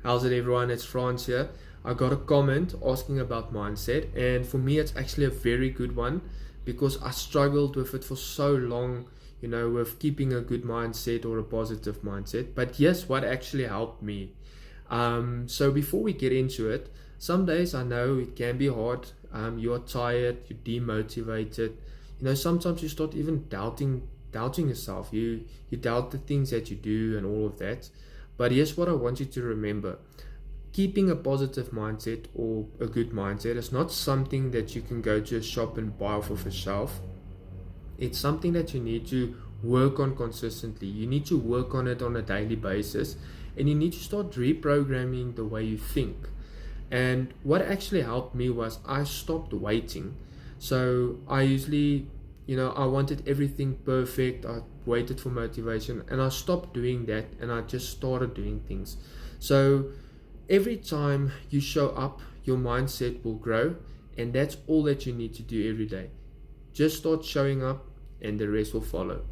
How's it, everyone? It's France here. I got a comment asking about mindset, and for me, it's actually a very good one because I struggled with it for so long, with keeping a good mindset or a positive mindset. But yes, what actually helped me. So before we get into it, some days I know it can be hard. You are tired, you're demotivated. Sometimes you start even doubting yourself. You doubt the things that you do and all of that. But here's what I want you to remember. Keeping a positive mindset or a good mindset is not something that you can go to a shop and buy off of a shelf. It's something that you need to work on consistently. You need to work on it on a daily basis, and you need to start reprogramming the way you think. And what actually helped me was I stopped waiting. So I usually, I wanted everything perfect. I waited for motivation, and I stopped doing that, and I just started doing things. So every time you show up, your mindset will grow, and that's all that you need to do every day. Just start showing up, and the rest will follow.